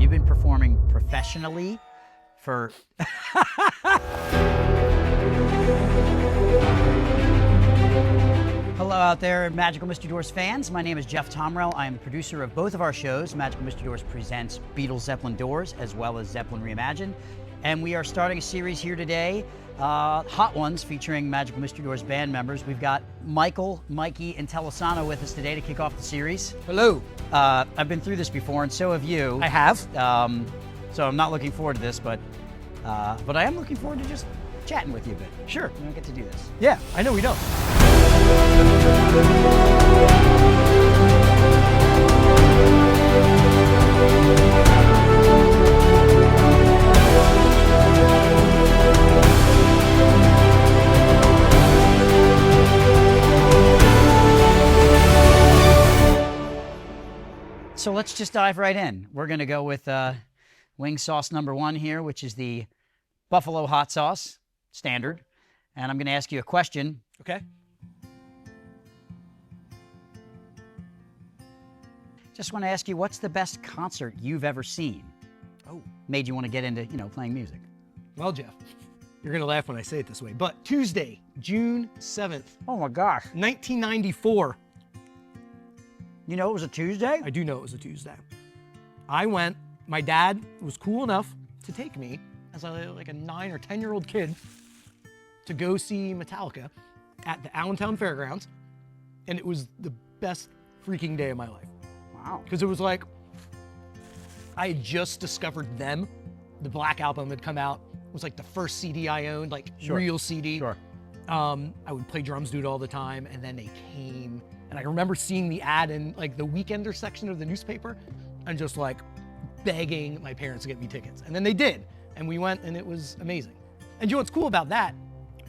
You've been performing professionally for... Hello out there, Magical Mystery Doors fans. My name is Jeff Tomrell. I am the producer of both of our shows. Magical Mystery Doors presents Beatles Zeppelin Doors, as well as Zeppelin Reimagined. And we are starting a series here today, Hot Ones, featuring Magical Mystery Doors band members. We've got Mikey Intelisano with us today to kick off the series. Hello. I've been through this before, and so have you. I have. So I'm not looking forward to this, but I am looking forward to just chatting with you a bit. Sure. We don't get to do this. Yeah, I know we don't. So let's just dive right in. We're going to go with wing sauce number 1 here, which is the buffalo hot sauce, standard. And I'm going to ask you a question. Okay. Just want to ask you, what's the best concert you've ever seen? Oh. Made you want to get into, playing music? Well, Jeff, you're going to laugh when I say it this way, but Tuesday, June 7th. Oh my gosh. 1994. You know it was a Tuesday? I do know it was a Tuesday. I went, my dad was cool enough to take me as like a 9 or 10-year-old kid to go see Metallica at the Allentown Fairgrounds. And it was the best freaking day of my life. Wow. Because it was like, I had just discovered them. The Black Album had come out. It was like the first CD I owned, like real CD. Sure. I would play drums to it all the time, and then they came, and I remember seeing the ad in like the Weekender section of the newspaper, and just like begging my parents to get me tickets. And then they did, and we went, and it was amazing. And you know what's cool about that?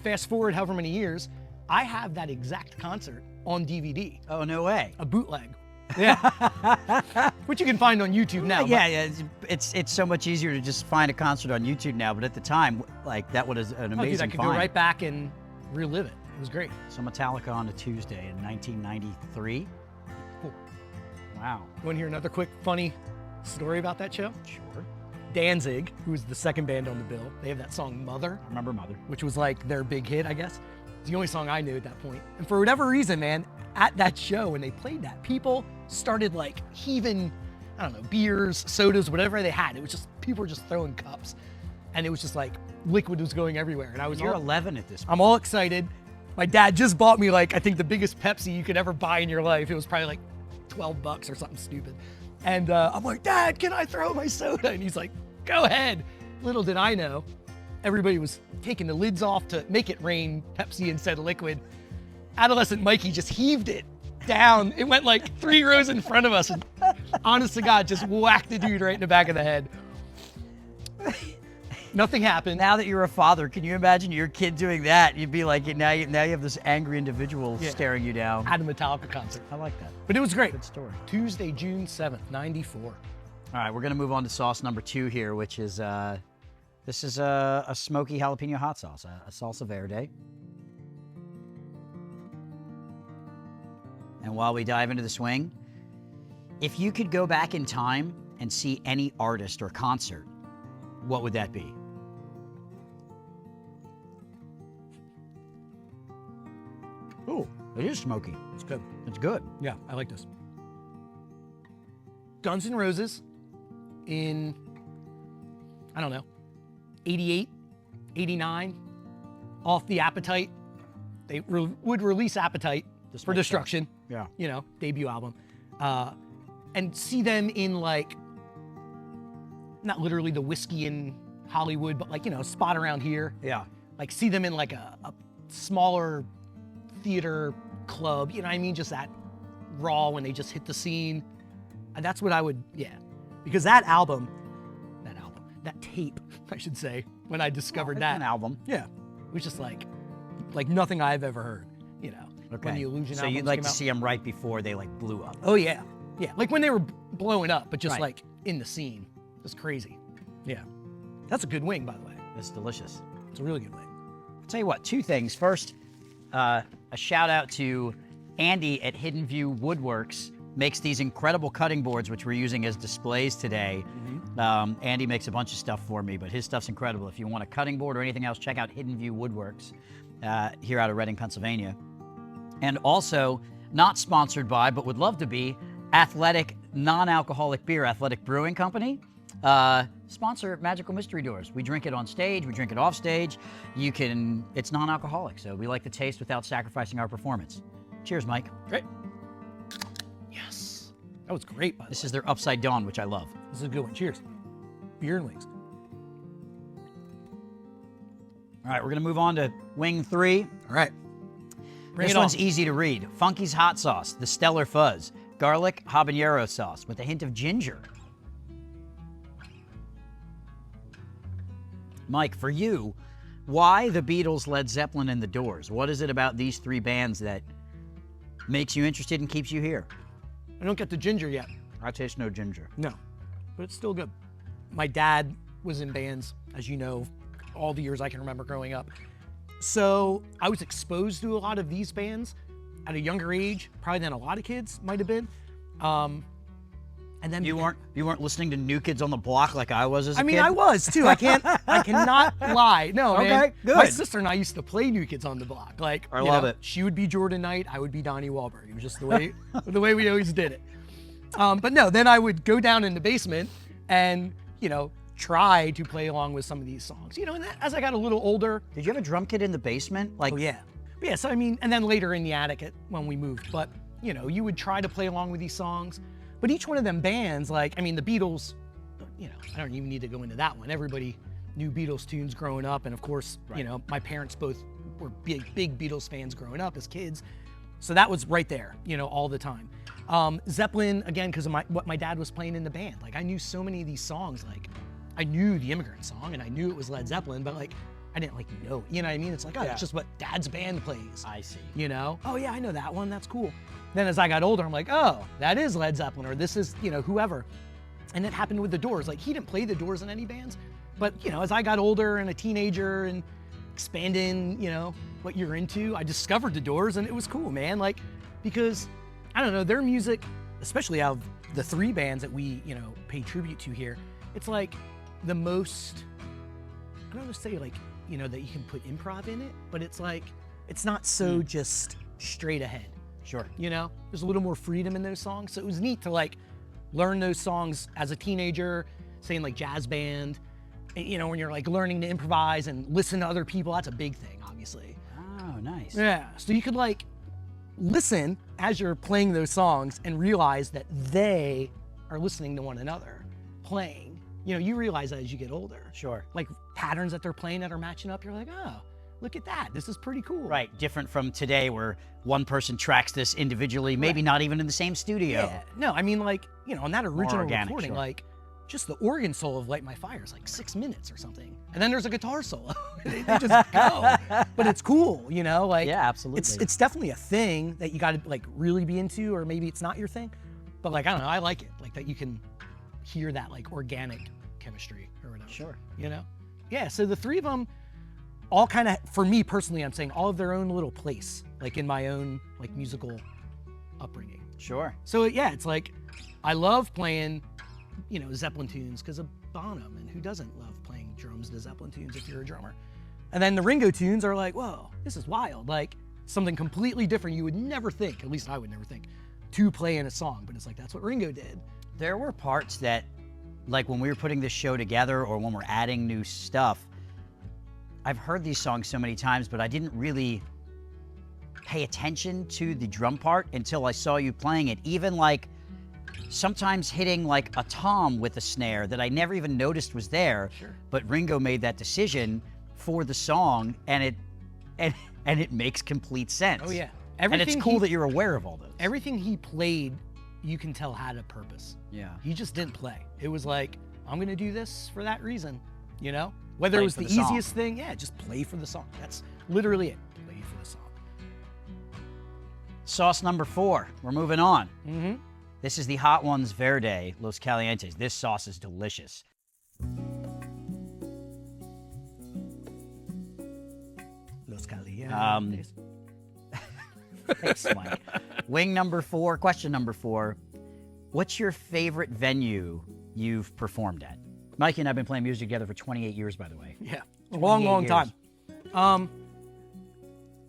Fast forward however many years, I have that exact concert on DVD. Oh, no way. A bootleg. Yeah. Which you can find on YouTube now. Yeah. It's so much easier to just find a concert on YouTube now, but at the time, like, that was an amazing I could find. go right back and relive it. It was great. So Metallica on a Tuesday in 1993. Cool. Wow. You want to hear another quick funny story about that show? Sure. Danzig, who was the second band on the bill, they have that song Mother. I remember Mother. Which was like their big hit, I guess. It's the only song I knew at that point. And for whatever reason, man, at that show, when they played that, people started like heaving, I don't know, beers, sodas, whatever they had. It was just, people were just throwing cups. And it was just like, liquid was going everywhere. And I was You're 11 at this point. I'm all excited. My dad just bought me like, I think the biggest Pepsi you could ever buy in your life. It was probably like $12 or something stupid. And I'm like, Dad, can I throw my soda? And he's like, go ahead. Little did I know, everybody was taking the lids off to make it rain Pepsi instead of liquid. Adolescent Mikey just heaved it down. It went like 3 rows in front of us, and honest to God, just whacked the dude right in the back of the head. Nothing happened. Now that you're a father, can you imagine your kid doing that? You'd be like, now you have this angry individual staring you down. At a Metallica concert. I like that. But it was great. Good story. Tuesday, June 7th, 94. All right, we're gonna move on to sauce number 2 here, which is, this is a smoky jalapeno hot sauce, a salsa verde. And while we dive into the swing, if you could go back in time and see any artist or concert, what would that be? Oh, it is smoky. It's good. It's good. Yeah, I like this. Guns N' Roses in, I don't know, 88, 89, off the Appetite. They would release Appetite for Destruction. Yeah. You know, debut album. And see them in like, not literally the whiskey in Hollywood, but like, spot around here. Yeah. Like see them in like a smaller theater club, you know what I mean? Just that raw when they just hit the scene. And that's what I would, because that tape, I should say, when I discovered that an album. Yeah. It was just like nothing I've ever heard, Okay. When the Illusion so albums you'd like came to out. see them right before they like blew up. Oh yeah. Yeah. Like when they were blowing up, but just Right. like in the scene. Just crazy. Yeah. That's a good wing, by the way. It's delicious. It's a really good wing. I'll tell you what, 2 things. First, a shout out to Andy at Hidden View Woodworks makes these incredible cutting boards, which we're using as displays today. Andy makes a bunch of stuff for me, but his stuff's incredible. If you want a cutting board or anything else, check out Hidden View Woodworks here out of Reading, Pennsylvania. And also, not sponsored by, but would love to be, Athletic Non-Alcoholic Beer, Athletic Brewing Company. Sponsor Magical Mystery Doors. We drink it on stage, we drink it off stage. It's non-alcoholic, so we like the taste without sacrificing our performance. Cheers, Mike. Great. Yes. That was great, by the way. This is their Upside Down, which I love. This is a good one. Cheers. Beer and wings. All right, we're gonna move on to wing 3. All right. Bring This it one's on. easy to read. Funky's Hot Sauce, the Stellar Fuzz, garlic habanero sauce with a hint of ginger. Mike, for you, why the Beatles, Led Zeppelin, and the Doors? What is it about these 3 bands that makes you interested and keeps you here? I don't get the ginger yet. I taste no ginger. No, but it's still good. My dad was in bands, as you know, all the years I can remember growing up. So I was exposed to a lot of these bands at a younger age, probably than a lot of kids might have been. And then You weren't listening to New Kids on the Block like I was as a kid? I mean, I was too. I cannot lie. No, Okay, man. good. My sister and I used to play New Kids on the Block. Like, I love it. She would be Jordan Knight, I would be Donnie Wahlberg. It was just the way we always did it. But no, then I would go down in the basement and try to play along with some of these songs. And as I got a little older. Did you have a drum kit in the basement? Oh yeah. Yeah. So I mean, and then later in the attic when we moved. But you would try to play along with these songs. But each one of them bands, the Beatles, I don't even need to go into that one. Everybody knew Beatles tunes growing up. And of course, Right. My parents both were big Beatles fans growing up as kids. So that was right there, all the time. Zeppelin, again, because of what my dad was playing in the band. I knew so many of these songs. I knew the Immigrant Song and I knew it was Led Zeppelin, but I didn't know, you know what I mean? It's like, oh, Yeah. that's just what dad's band plays. I see. Oh yeah, I know that one, that's cool. Then as I got older, I'm like, oh, that is Led Zeppelin, or this is, whoever. And it happened with the Doors. He didn't play the Doors in any bands, but as I got older and a teenager and expanding, what you're into, I discovered the Doors and it was cool, man. Because, I don't know, their music, especially out of the 3 bands that we, pay tribute to here, it's the most, I don't want to say that you can put improv in it, but it's it's not so just straight ahead. Sure. There's a little more freedom in those songs. So it was neat to learn those songs as a teenager, saying jazz band, and, when you're learning to improvise and listen to other people, that's a big thing, obviously. Oh, nice. Yeah. So you could listen as you're playing those songs and realize that they are listening to one another, playing. You realize that as you get older. Sure. Patterns that they're playing that are matching up, you're like, oh, look at that. This is pretty cool. Right. Different from today where one person tracks this individually, maybe not even in the same studio. Yeah. No, I mean, on that original organic, recording, sure. just the organ solo of Light My Fire is 6 minutes or something. And then there's a guitar solo. they just go. But it's cool, Yeah, absolutely. It's definitely a thing that you got to really be into, or maybe it's not your thing. But I don't know, I like it. That you can hear that organic chemistry or whatever. Sure. Yeah, so the 3 of them all kind of, for me personally, I'm saying all of their own little place, in my own musical upbringing. Sure. So yeah, it's I love playing, Zeppelin tunes because of Bonham, and who doesn't love playing drums to Zeppelin tunes if you're a drummer? And then the Ringo tunes are whoa, this is wild, something completely different you would never think, at least I would never think, to play in a song, but it's that's what Ringo did. There were parts that, when we were putting this show together or when we're adding new stuff, I've heard these songs so many times, but I didn't really pay attention to the drum part until I saw you playing it. Even sometimes hitting a tom with a snare that I never even noticed was there. Sure. But Ringo made that decision for the song, and it makes complete sense. Oh yeah. And it's cool that you're aware of all those. Everything he played, you can tell had a purpose. Yeah. He just didn't play. It was I'm gonna do this for that reason, Whether Play it was for the the song. easiest thing, yeah, just play for the song. That's literally it. Play for the song. Sauce number 4. We're moving on. Mm-hmm. This is the Hot Ones Verde Los Calientes. This sauce is delicious. Los Calientes. Thanks, Mike. Wing number 4, question number 4. What's your favorite venue you've performed at? Mikey and I have been playing music together for 28 years, by the way. Yeah, a long, long time.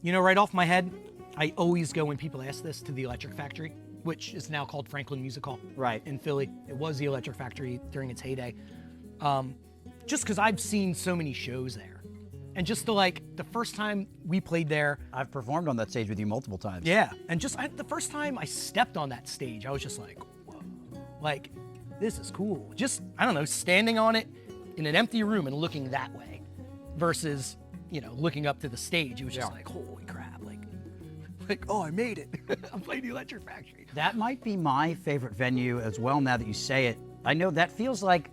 You know, right off my head, I always go when people ask this to the Electric Factory, which is now called Franklin Music Hall. Right. In Philly. It was the Electric Factory during its heyday. Just because I've seen so many shows there. And just the first time we played there. I've performed on that stage with you multiple times. Yeah. And the first time I stepped on that stage, I was just like, whoa. Like, this is cool. Just, I don't know, standing on it in an empty room and looking that way versus, you know, looking up to the stage. It was just like, holy crap. Like, oh, I made it. I'm playing the Electric Factory. That might be my favorite venue as well, now that you say it. I know that feels like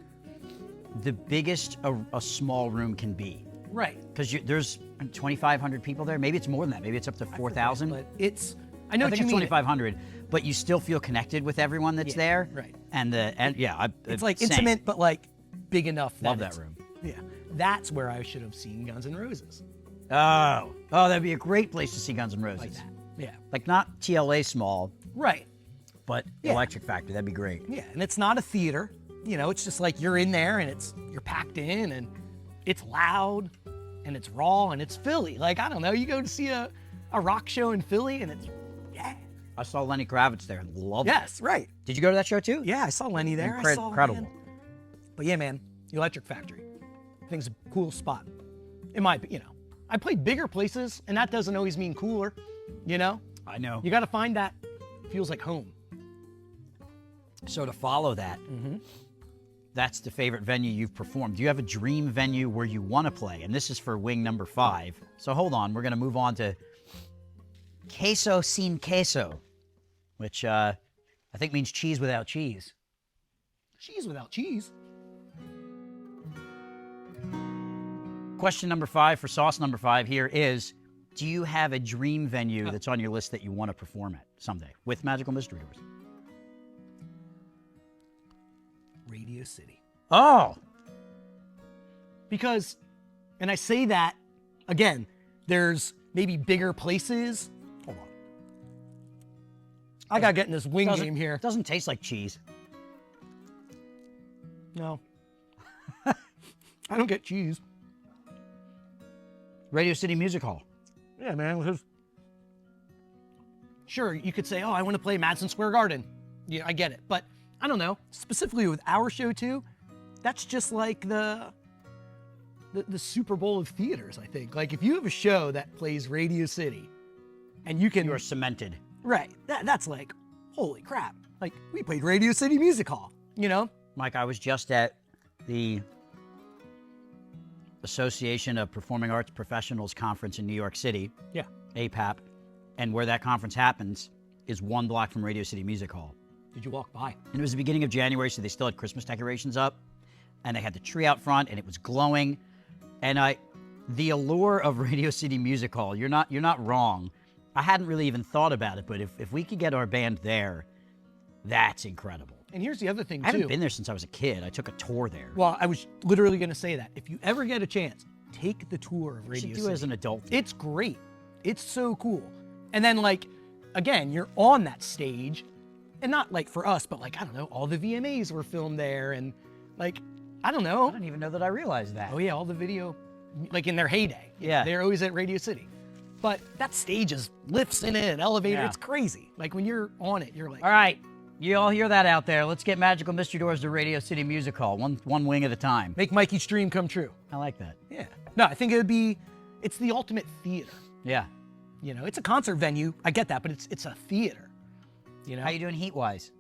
the biggest a small room can be. Right. Because there's 2,500 people there. Maybe it's more than that. Maybe it's up to 4,000. But it's, I know I what think you it's mean. 2,500, but you still feel connected with everyone that's there. Right. It's like same. intimate, but like big enough. Love that room. Yeah. That's where I should have seen Guns N' Roses. Oh, that'd be a great place to see Guns N' Roses. Like that. Yeah. Like not TLA small, Right. but Electric Factory. That'd be great. Yeah. And it's not a theater. You know, it's just like you're in there and you're packed in and it's loud and it's raw and it's Philly. Like, I don't know, you go to see a rock show in Philly and it's, yeah. I saw Lenny Kravitz there. Loved it. Yes, right. Did you go to that show too? Yeah, I saw Lenny there. Incredible. But yeah, man, the Electric Factory. I think it's a cool spot. It might be, you know. I played bigger places and that doesn't always mean cooler, you know? I know. You got to find that feels like home. So to follow that, that's the favorite venue you've performed. Do you have a dream venue where you want to play? And this is for wing number 5. So hold on, we're going to move on to Queso Sin Queso, which I think means cheese without cheese. Cheese without cheese. Question number 5 for sauce number 5 here is, do you have a dream venue that's on your list that you want to perform at someday with Magical Mystery Doors? Radio City. Oh! Because, and I say that, again, there's maybe bigger places. Hold on. I gotta get in this wing game here. It doesn't taste like cheese. No. I don't get cheese. Radio City Music Hall. Yeah, man. Sure, you could say, oh, I want to play Madison Square Garden. Yeah, I get it. But I don't know. Specifically with our show, too, that's just like the Super Bowl of theaters, I think. Like, if you have a show that plays Radio City, and you can... You're cemented. Right. That's like, holy crap. Like, we played Radio City Music Hall, you know? Mike, I was just at the Association of Performing Arts Professionals Conference in New York City. Yeah. APAP. And where that conference happens is 1 block from Radio City Music Hall. Did you walk by? And it was the beginning of January, so they still had Christmas decorations up. And they had the tree out front, and it was glowing. And the allure of Radio City Music Hall, you're not wrong. I hadn't really even thought about it, but if we could get our band there, that's incredible. And here's the other thing, too. I haven't been there since I was a kid. I took a tour there. Well, I was literally going to say that. If you ever get a chance, take the tour of Radio City. You should do it as an adult. It's great. It's so cool. And then, like, again, you're on that stage, and not, like, for us, but, like, I don't know, all the VMAs were filmed there, and, like, I don't know. I don't even know that I realized that. Oh, yeah, all the video, like, in their heyday. Yeah. They're always at Radio City. But that stage is lifts in it, elevator. Yeah. It's crazy. Like, when you're on it, you're like... All right. You all hear that out there. Let's get Magical Mystery Doors to Radio City Music Hall, one wing at a time. Make Mikey's dream come true. I like that. Yeah. No, I think it's the ultimate theater. Yeah. You know, it's a concert venue. I get that, but it's a theater. You know? How you doing heat-wise?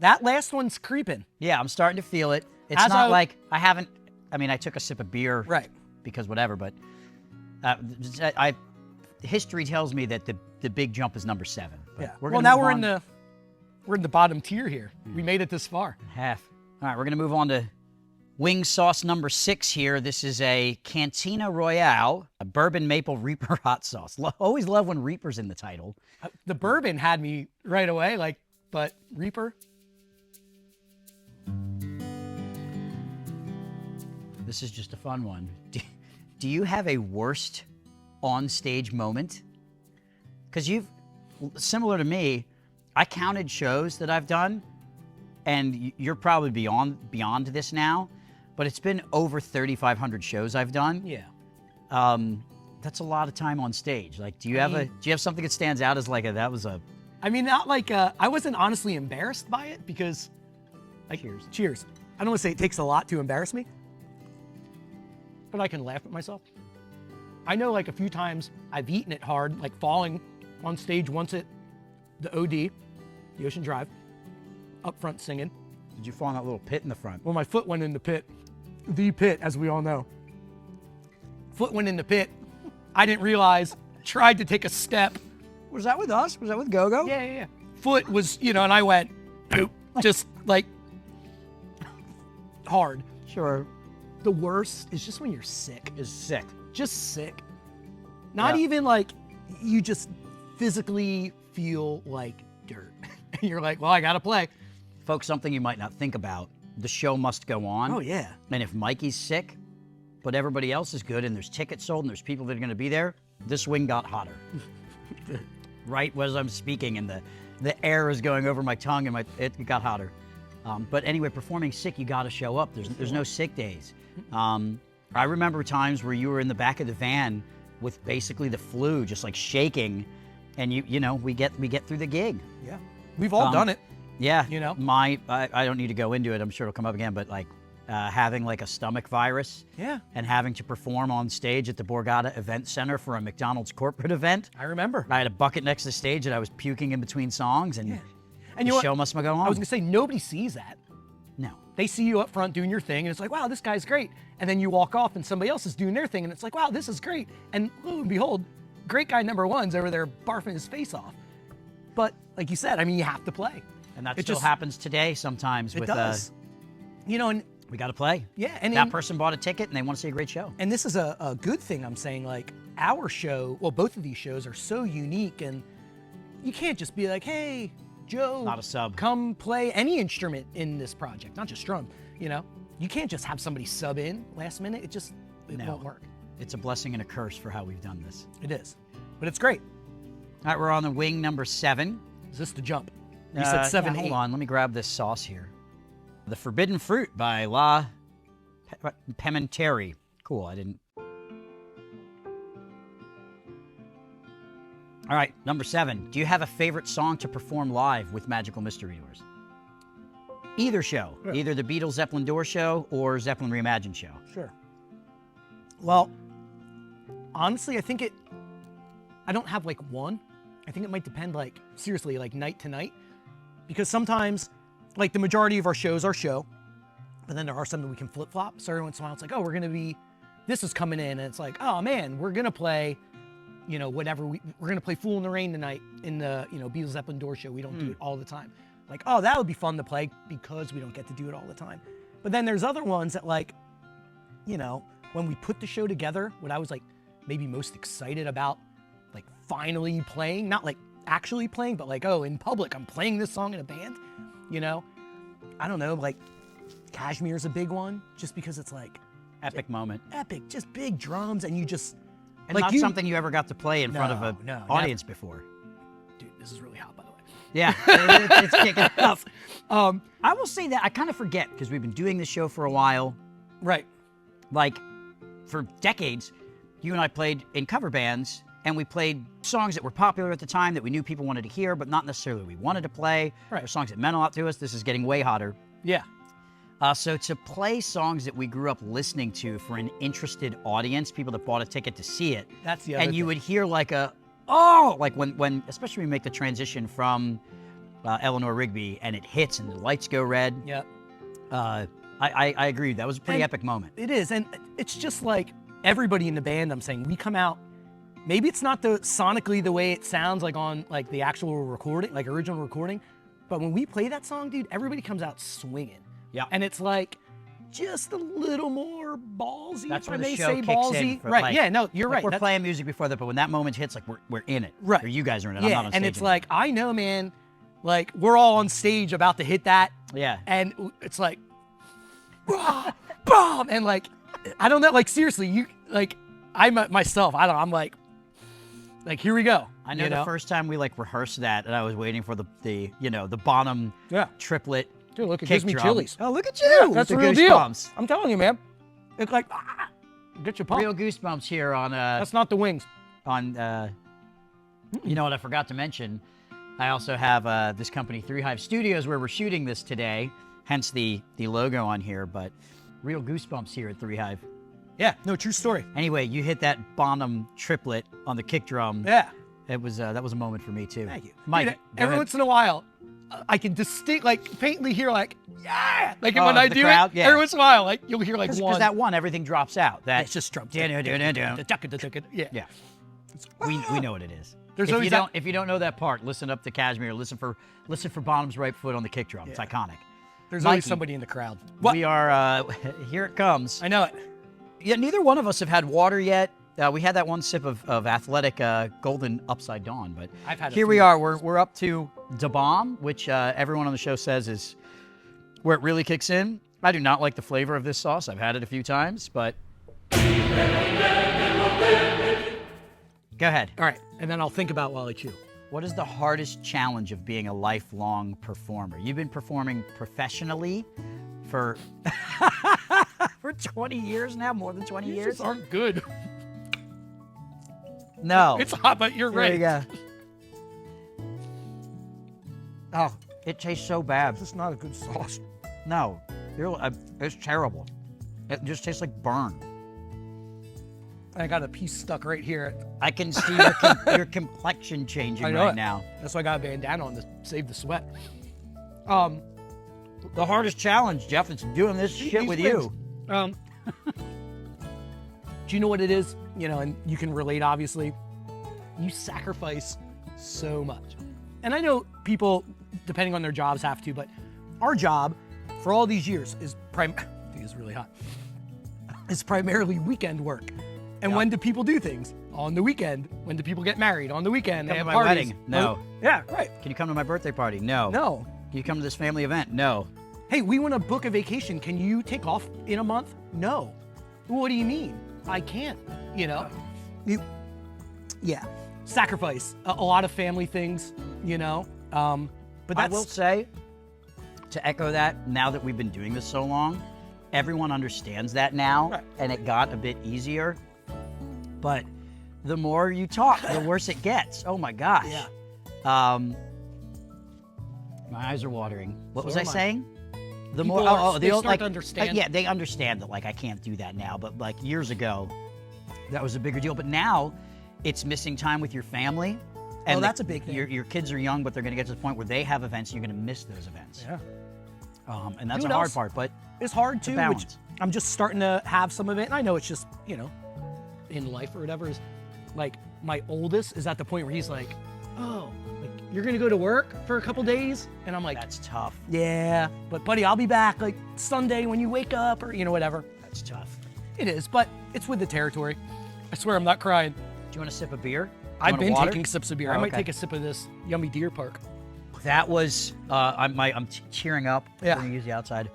That last one's creeping. Yeah, I'm starting to feel it. It's like I took a sip of beer. Right. Because whatever, but history tells me that the big jump is number 7. But Yeah. we're Well, now we're in the bottom tier here. We made it this far. half. All right, we're going to move on to wing sauce number 6 here. This is a Cantina Royale, a bourbon maple Reaper hot sauce. Always love when Reaper's in the title. The bourbon had me right away, but Reaper? This is just a fun one. Do you have a worst on-stage moment? Because similar to me, I counted shows that I've done, and you're probably beyond this now, but it's been over 3,500 shows I've done. Yeah. That's a lot of time on stage. Like, do you have something that stands out as like that was a? I mean, not like I wasn't honestly embarrassed by it because, like, cheers. I don't want to say it takes a lot to embarrass me, but I can laugh at myself. I know like a few times I've eaten it hard, like falling on stage once at the OD, the Ocean Drive, up front singing. Did you fall in that little pit in the front? Well, my foot went in the pit. The pit, as we all know. Foot went in the pit. I didn't realize, tried to take a step. Was that with us? Was that with Go-Go? Yeah. Foot was, and I went, poop, just like hard. Sure. The worst is just when you're sick. Is sick. Just sick. Not even like you just physically feel like dirt. And you're like, well, I gotta play. Folks, something you might not think about. The show must go on. Oh, yeah. And if Mikey's sick, but everybody else is good and there's tickets sold and there's people that are gonna be there, this wing got hotter. Right as I'm speaking and the air is going over my tongue and it got hotter. But anyway, performing sick, you gotta show up. There's no sick days. I remember times where you were in the back of the van with basically the flu, just like shaking, and we get through the gig. Yeah, we've all done it. Yeah, I don't need to go into it. I'm sure it'll come up again, but like having like a stomach virus. Yeah. And having to perform on stage at the Borgata Event Center for a McDonald's corporate event. I remember. I had a bucket next to the stage and I was puking in between songs, and And the show must go on. I was gonna say, nobody sees that. No. They see you up front doing your thing, and it's like, wow, this guy's great. And then you walk off, and somebody else is doing their thing, and it's like, wow, this is great. And lo and behold, great guy number one's over there barfing his face off. But like you said, I mean, you have to play. And that still happens today sometimes. It does. And we got to play. Yeah, and that person bought a ticket and they want to see a great show. And this is a good thing. I'm saying, like, our show, well, both of these shows are so unique, and you can't just be like, hey, Joe, not a sub, come play any instrument in this project, not just drum. You can't just have somebody sub in last minute. It won't work. It's a blessing and a curse for how we've done this. It is, but it's great. All right, we're on the wing number 7. Is this the jump? You said 7, 8. Hold on, let me grab this sauce here. The Forbidden Fruit by La Pimenteri. Cool, I didn't. All right, number 7. Do you have a favorite song to perform live with Magical Mystery Doors? Either show, either the Beatles Zeppelin Door show or Zeppelin Reimagined show. Sure. Well, honestly, I don't have like one. I think it might depend, like, seriously, like night to night. Because sometimes, like, the majority of our shows are show, but then there are some that we can flip-flop. So every once in a while, it's like, oh, this is coming in, and it's like, oh man, we're gonna play, whatever, we're gonna play Fool in the Rain tonight in the, Beatles Zeppelin Door show. We don't do it all the time. Like, oh, that would be fun to play because we don't get to do it all the time. But then there's other ones that, like, when we put the show together, what I was like maybe most excited about, like, finally playing, not like actually playing, but like, oh, in public, I'm playing this song in a band, I don't know, like, Kashmir's a big one, just because it's like epic moment. Epic, just big drums, and you just, and like, not something you ever got to play in front of an audience before. Dude, this is really hot, by the way. Yeah, it's kicking off. I will say that I kind of forget, because we've been doing this show for a while. Right. Like, for decades, you and I played in cover bands, and we played songs that were popular at the time that we knew people wanted to hear, but not necessarily we wanted to play, or songs that meant a lot to us. This is getting way hotter. Yeah. So to play songs that we grew up listening to for an interested audience, people that bought a ticket to see it, that's the other thing. You would hear like like when especially when we make the transition from Eleanor Rigby and it hits and the lights go red. Yep. I agree. That was a pretty epic moment. It is, and it's just like everybody in the band, I'm saying, we come out, maybe it's not sonically the way it sounds like on like the actual recording, like original recording, but when we play that song, dude, everybody comes out swinging. Yeah. And it's like just a little more ballsy. That's where the show kicks ballsy. in. Right. Yeah. No, you're right. We're playing music before that, but when that moment hits, like we're in it. Right. Or you guys are in it. Yeah. I'm not on stage. And it's like, I know, man. Like, we're all on stage about to hit that. Yeah. And it's like, boom, and like, I don't know. Like, seriously, you like, I'm like, here we go. I know the first time we like rehearsed that, and I was waiting for the Bonham triplet Dude, look, it kick gives me drum. chilies. Oh, look at you! That's the the real deal. goosebumps. I'm telling you, man. It's like, get you pumped. Real goosebumps here on That's not the wings. You know what I forgot to mention? I also have this company, 3 Hive Studios, where we're shooting this today, hence the logo on here, but real goosebumps here at 3 Hive. Yeah, no, true story. Anyway, you hit that Bonham triplet on the kick drum. Yeah. It was that was a moment for me too. Thank you. Mike, Dude, go every ahead. once in a while, I can faintly hear yeah! Like Oh, when I the do crowd? it, Yeah. every once in a while, like you'll hear like Because one. that one, everything drops out. That It's just drum. Yeah. Yeah. We know what it is. There's if always you that- don't if you don't know that part, listen up to Cashmere. Listen for Bonham's right foot on the kick drum. It's Yeah. iconic. There's always Mikey, somebody in the crowd. What? We are here. It comes. I know it. Yeah, neither one of us have had water yet. We had that one sip of athletic golden upside dawn, but I've had a here we few. are. We're up to Da Bomb, which everyone on the show says is where it really kicks in. I do not like the flavor of this sauce. I've had it a few times, but go ahead. All right, and then I'll think about while I chew. What is the hardest challenge of being a lifelong performer? You've been performing professionally for for 20 years now, more than 20 years. These aren't good. No. It's hot, but you're There right. you go. Oh, it tastes so bad. This is not a good sauce. No, it's terrible. It just tastes like burn. I got a piece stuck right here. I can see your complexion changing I know right it. now. That's why I got a bandana on to save the sweat. The hardest challenge, Jeff, is doing this shit These with things. you. Do you know what it is? You know, and you can relate, obviously. You sacrifice so much. And I know people, depending on their jobs, have to, but our job for all these years is it's really hot. It's primarily weekend work. And Yep. when do people do things? On the weekend. When do people get married? On the weekend. Come They to have my parties. wedding. No. Yeah, right. Can you come to my birthday party? No. No. Can you come to this family event? No. Hey, we want to book a vacation. Can you take off in a month? No. What do you mean? I can't, you know? Yeah. Sacrifice. A lot of family things, you know? But I that's... will say, to echo that, now that we've been doing this so long, everyone understands that now, Right. and it got a bit easier. But the more you talk, the worse it gets. Oh my gosh. Yeah. My eyes are watering. What So was I am I. saying? The People more, are- they the start to understand. yeah, they understand that like I can't do that now, but like years ago, that was a bigger deal. But now, it's missing time with your family. And that's a big thing. Your kids are young, but they're going to get to the point where they have events, and you're going to miss those events. Yeah. And that's You a know hard else? part. But It's hard too, which balance. I'm just starting to have some of it. And I know it's just, you know, in life or whatever, is like my oldest is at the point where he's like, oh, like you're gonna go to work for a couple days? And I'm like, that's tough. yeah, but buddy, I'll be back like Sunday when you wake up, or you know, whatever. That's tough. It is, but it's with the territory. I swear I'm not crying. Do you want a sip of beer? I've Want a been water? taking sips of beer. Oh, I might okay. take a sip of this yummy Deer Park. That was, I'm cheering up. Yeah. We're gonna use the outside.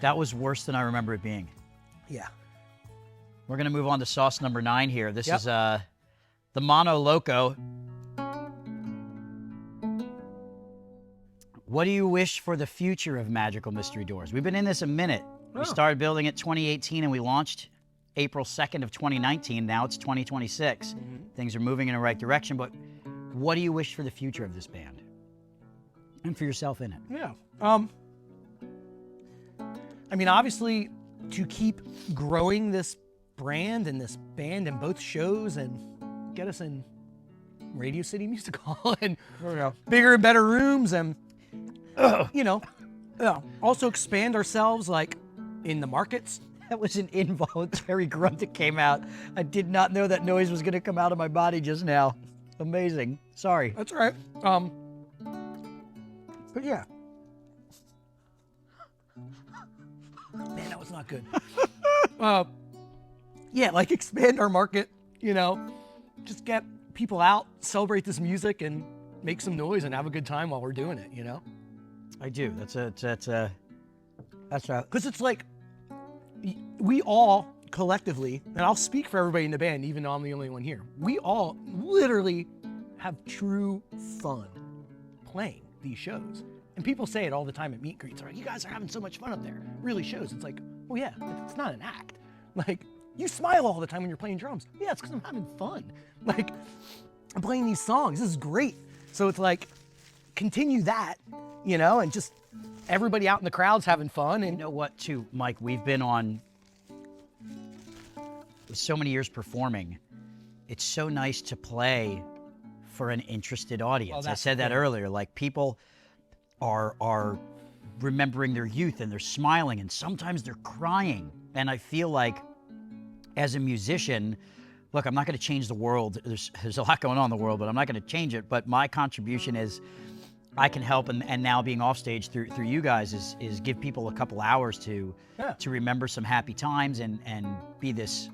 That was worse than I remember it being. Yeah. We're gonna move on to sauce number 9 here. This Yep. is the Mono Loco. What do you wish for the future of Magical Mystery Doors? We've been in this a minute. Oh. We started building it 2018 and we launched April 2nd of 2019. Now it's 2026. Things are moving in the right direction, but what do you wish for the future of this band? And for yourself in it? Yeah. I mean, obviously, to keep growing this brand and this band and both shows and get us in Radio City Music Hall and bigger and better rooms and, you know, also expand ourselves like in the markets. That was an involuntary grunt that came out. I did not know that noise was going to come out of my body just now. Amazing. Sorry. That's all right. But yeah. Man, that was not good. Yeah, like expand our market, you know, just get people out, celebrate this music and make some noise and have a good time while we're doing it, you know? I do. That's Because it's like, we all collectively, and I'll speak for everybody in the band, even though I'm the only one here, we all literally have true fun playing these shows. And people say it all the time at meet and greets. They're like, you guys are having so much fun up there. It really shows. It's like, well, yeah, it's not an act. Like, you smile all the time when you're playing drums. Yeah, it's because I'm having fun. Like, I'm playing these songs. This is great. So it's like, continue that, you know, and just everybody out in the crowd's having fun. And You know what, too, Mike? We've been on so many years performing. It's so nice to play for an interested audience. I that's said that the thing. earlier. Like, people are remembering their youth and they're smiling and sometimes they're crying. And I feel like as a musician, look, I'm not going to change the world. There's a lot going on in the world, but I'm not going to change it. But my contribution is I can help, and now being off stage through you guys is give people a couple hours to remember some happy times and be this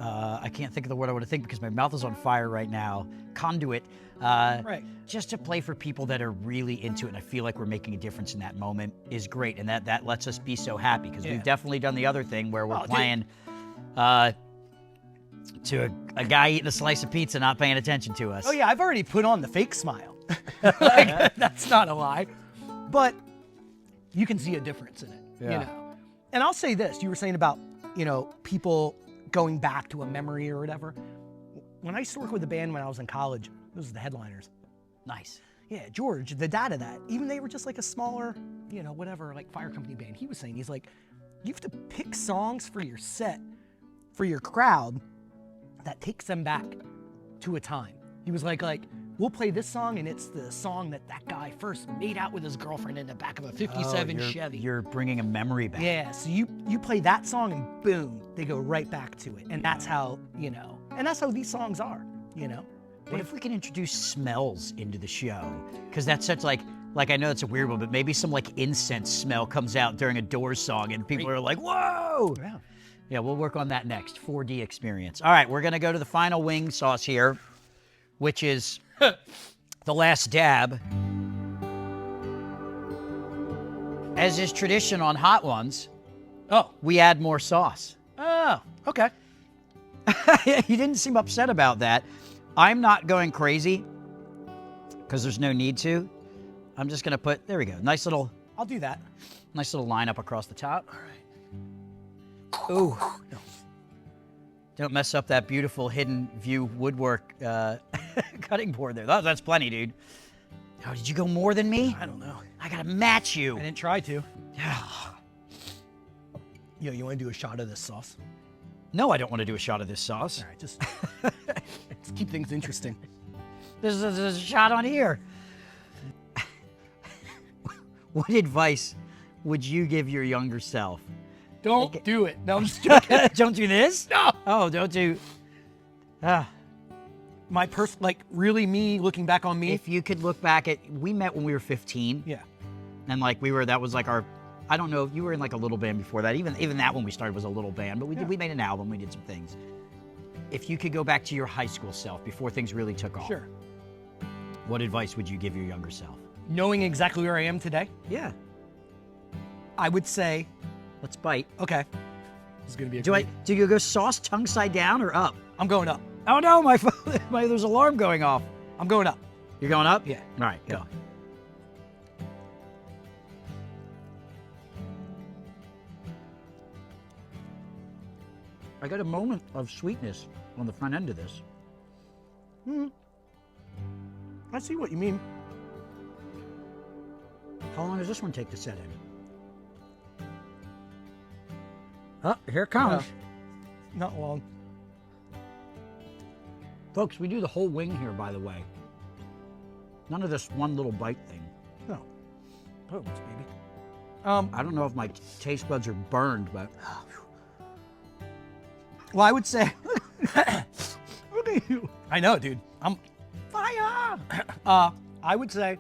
I can't think of the word I want to think because my mouth is on fire right now, conduit, Right. just to play for people that are really into it. And I feel like we're making a difference in that moment is great. And that lets us be so happy because we've definitely done the other thing where we're playing to a guy eating a slice of pizza not paying attention to us. oh yeah, I've already put on the fake smile. Like, that's not a lie. But you can see a difference in it, you know. And I'll say this, you were saying about, you know, people going back to a memory or whatever. When I used to work with a band when I was in college, those are the headliners. Nice. Yeah, George, the dad of that, even they were just like a smaller, you know, whatever, like fire company band. He was saying, he's like, you have to pick songs for your set, for your crowd, that takes them back to a time. He was like, we'll play this song and it's the song that guy first made out with his girlfriend in the back of a 57 Chevy. You're bringing a memory back. Yeah, so you play that song and boom, they go right back to it. And that's how, you know, and that's how these songs are, you know. What if we can introduce smells into the show? Because that's such like I know it's a weird one, but maybe some like incense smell comes out during a Doors song and people are like, whoa! Yeah, we'll work on that next, 4D experience. All right, we're gonna go to the final wing sauce here, which is the last dab. As is tradition on Hot Ones, we add more sauce. Oh, okay. You didn't seem upset about that. I'm not going crazy because there's no need to. I'm just gonna put, there we go, nice little I'll do that. line up across the top. All right. Ooh, no. Don't mess up that beautiful hidden view woodwork cutting board there. That's plenty, dude. Oh, did you go more than me? I don't know. I gotta match you. I didn't try to. Yo, you want to do a shot of this sauce? No, I don't want to do a shot of this sauce. All right, just keep things interesting. There's a shot on here. What advice would you give your younger self? Don't do it. No, I'm just joking. Don't do this? No. Oh, don't do... Like really me looking back on me. If you could look back at... We met when we were 15. Yeah. And like that was like our... I don't know, you were in like a little band before that. Even that when we started was a little band, but we made an album, we did some things. If you could go back to your high school self before things really took off. Sure. What advice would you give your younger self? Knowing exactly where I am today, Yeah. I would say, Let's bite. okay, this is gonna be a Do you go sauce tongue side down or up? I'm going up. Oh no, my phone, there's an alarm going off. I'm going up. You're going up? Yeah. All right, go. I got a moment of sweetness on the front end of this. I see what you mean. How long does this one take to set in? Oh, here it comes. Not long. Folks, we do the whole wing here, by the way. None of this one little bite thing. No. Oh, baby. I don't know if my taste buds are burned, but... Well, I would say, Look at you. I know, dude. I'm Fire! I would say,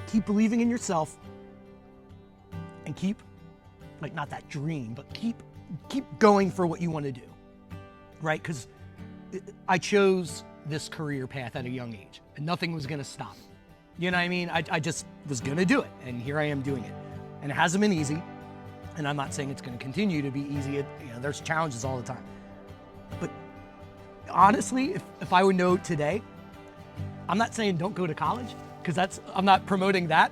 keep believing in yourself and keep, like, not that dream, but keep going for what you want to do, right? Because I chose this career path at a young age and nothing was going to stop me. You know what I mean? I just was going to do it, and here I am doing it. And it hasn't been easy, and I'm not saying it's going to continue to be easy. You know, there's challenges all the time. But honestly, if I would know today, I'm not saying don't go to college, because I'm not promoting that.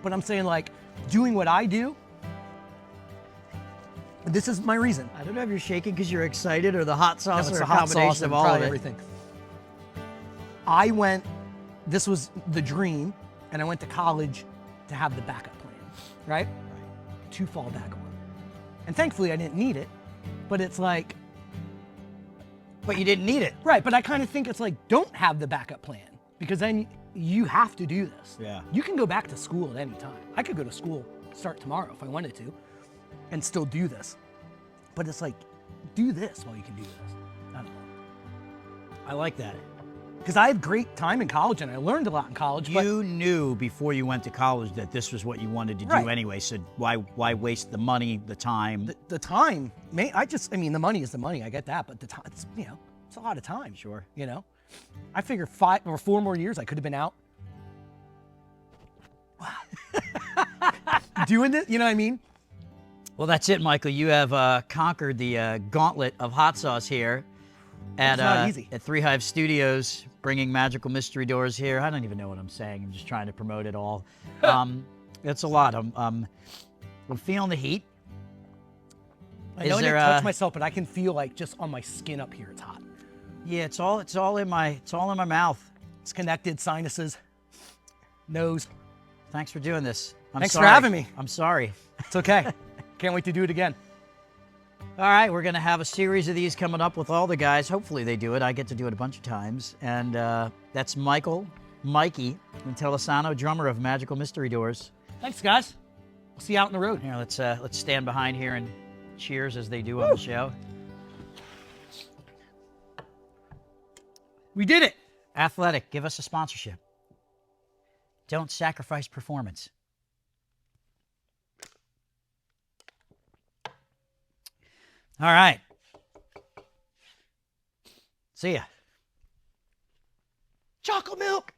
But I'm saying, like, doing what I do, this is my reason. I don't know if you're shaking because you're excited or the hot sauce It's or the a hot combination sauce of and all of probably it. everything. This was the dream, and I went to college to have the backup plan, right? To fall back on. And thankfully I didn't need it, but it's like, But you didn't need it. right, but I kind of think it's like, don't have the backup plan, because then you have to do this. Yeah. You can go back to school at any time. I could go to school, start tomorrow if I wanted to, and still do this. But it's like, do this while you can do this. I don't know. I like that. Because I had great time in college, and I learned a lot in college. But You knew before you went to college that this was what you wanted to do Right. anyway, so why waste the money, the time? the time, I mean, the money is the money. I get that, but the time, it's a lot of time. Sure. I figure 5 or 4 more years I could have been out. Doing it, you know what I mean? Well, that's it, Michael. You have conquered the gauntlet of hot sauce here at, It's not easy. at Three Hive Studios, bringing Magical Mystery Doors here. I don't even know what I'm saying. I'm just trying to promote it all. It's a lot. I'm feeling the heat. I Is know I there, didn't touch myself, but I can feel like just on my skin up here, it's hot. Yeah, it's all in my mouth. It's connected, sinuses, nose. Thanks for doing this. I'm Thanks for sorry. having me. I'm sorry. It's okay. Can't wait to do it again. All right, we're going to have a series of these coming up with all the guys. Hopefully they do it. I get to do it a bunch of times. And that's Mikey Intelisano, drummer of Magical Mystery Doors. Thanks, guys. We'll see you out on the road. Here, let's stand behind here and cheers as they do on the show. We did it. Athletic, give us a sponsorship. Don't sacrifice performance. All right. See ya. Chocolate milk.